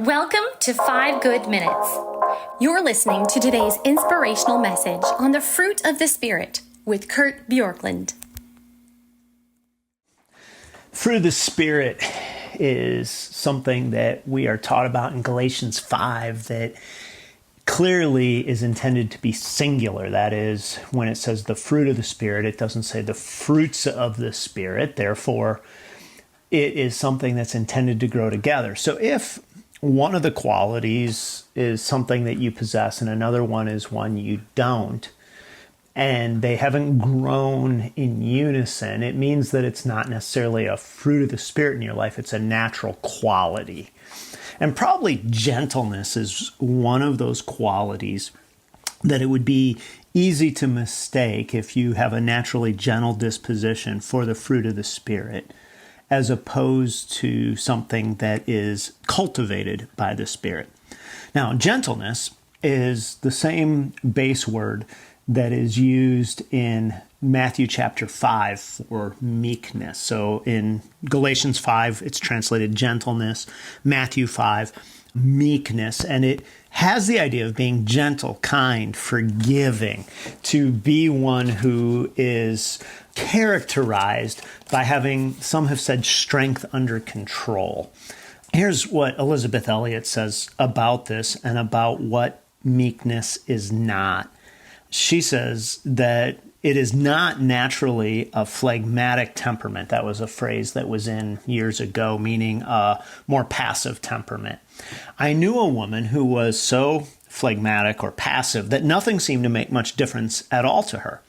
Welcome to 5 Good Minutes. You're listening to today's inspirational message on the fruit of the Spirit with Kurt Bjorklund. Fruit of the Spirit is something that we are taught about in Galatians 5 that clearly is intended to be singular. That is, when it says the fruit of the Spirit, it doesn't say the fruits of the Spirit. Therefore, it is something that's intended to grow together. So if one of the qualities is something that you possess and another one is one you don't, and they haven't grown in unison, it means that it's not necessarily a fruit of the Spirit in your life. It's a natural quality. And probably gentleness is one of those qualities that it would be easy to mistake if you have a naturally gentle disposition for the fruit of the Spirit, as opposed to something that is cultivated by the Spirit. Now, gentleness is the same base word that is used in Matthew chapter 5 for meekness. So in Galatians 5, it's translated gentleness. Matthew 5, meekness. And it has the idea of being gentle, kind, forgiving, to be one who is characterized by having, some have said, strength under control. Here's what Elizabeth Elliot says about this and about what meekness is not. She says that it is not naturally a phlegmatic temperament. That was a phrase that was in years ago, meaning a more passive temperament. I knew a woman who was so phlegmatic or passive that nothing seemed to make much difference at all to her.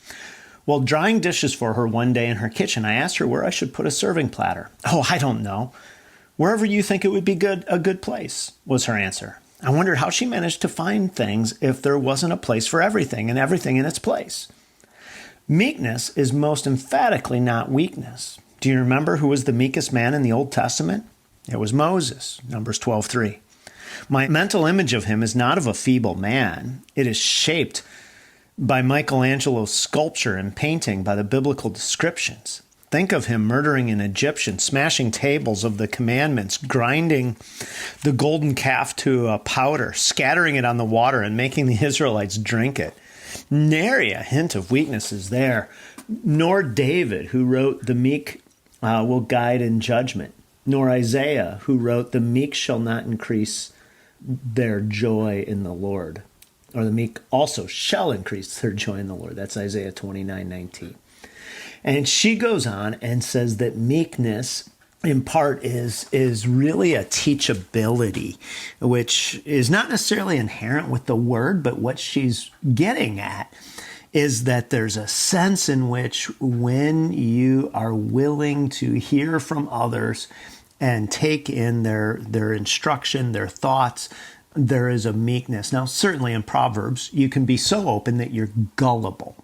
While drying dishes for her one day in her kitchen, I asked her where I should put a serving platter. "Oh, I don't know. Wherever you think it would be a good place," was her answer. I wondered how she managed to find things if there wasn't a place for everything and everything in its place. Meekness is most emphatically not weakness. Do you remember who was the meekest man in the Old Testament? It was Moses, Numbers 12:3. My mental image of him is not of a feeble man. It is shaped by Michelangelo's sculpture and painting, by the biblical descriptions. Think of him murdering an Egyptian, smashing tables of the commandments, grinding the golden calf to a powder, scattering it on the water, and making the Israelites drink it. Nary a hint of weakness is there. Nor David, who wrote, "The meek will guide in judgment," nor Isaiah, who wrote, "The meek shall not increase their joy in the Lord," or the meek also shall increase their joy in the Lord. That's Isaiah 29:19. And she goes on and says that meekness, in part, is really a teachability, which is not necessarily inherent with the word, but what she's getting at is that there's a sense in which when you are willing to hear from others and take in their instruction, their thoughts, there is a meekness. Now, certainly in Proverbs, you can be so open that you're gullible.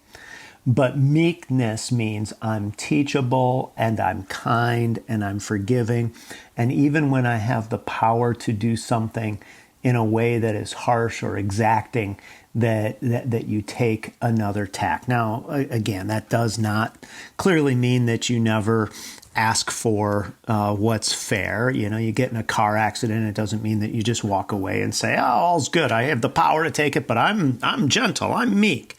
But meekness means I'm teachable and I'm kind and I'm forgiving. And even when I have the power to do something in a way that is harsh or exacting, that you take another tack. Now, again, that does not clearly mean that you never ask for what's fair. You know, you get in a car accident, it doesn't mean that you just walk away and say, "Oh, all's good. I have the power to take it, but I'm gentle, I'm meek."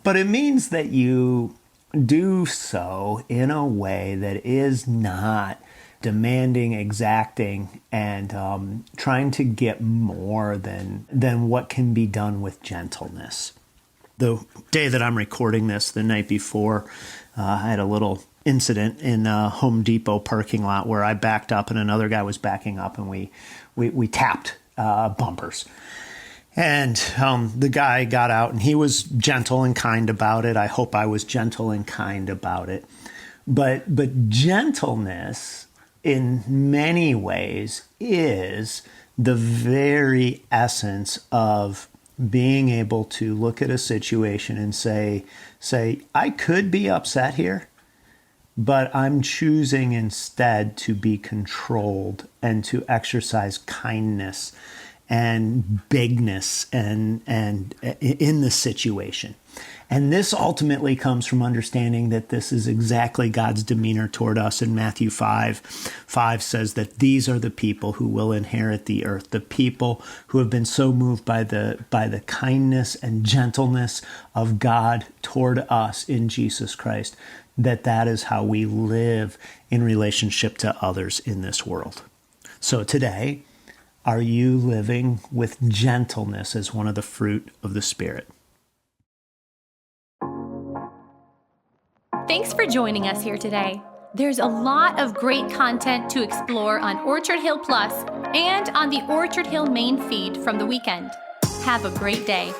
But it means that you do so in a way that is not demanding, exacting, and trying to get more than what can be done with gentleness. The day that I'm recording this, the night before, I had a little incident in a Home Depot parking lot where I backed up and another guy was backing up, and we tapped bumpers. And the guy got out and he was gentle and kind about it. I hope I was gentle and kind about it. But gentleness in many ways is the very essence of being able to look at a situation and say, I could be upset here, but I'm choosing instead to be controlled and to exercise kindness and bigness and in the situation. And this ultimately comes from understanding that this is exactly God's demeanor toward us. In Matthew 5 says that these are the people who will inherit the earth, the people who have been so moved by the kindness and gentleness of God toward us in Jesus Christ, that is how we live in relationship to others in this world. So today, are you living with gentleness as one of the fruit of the Spirit? Thanks for joining us here today. There's a lot of great content to explore on Orchard Hill Plus and on the Orchard Hill main feed from the weekend. Have a great day.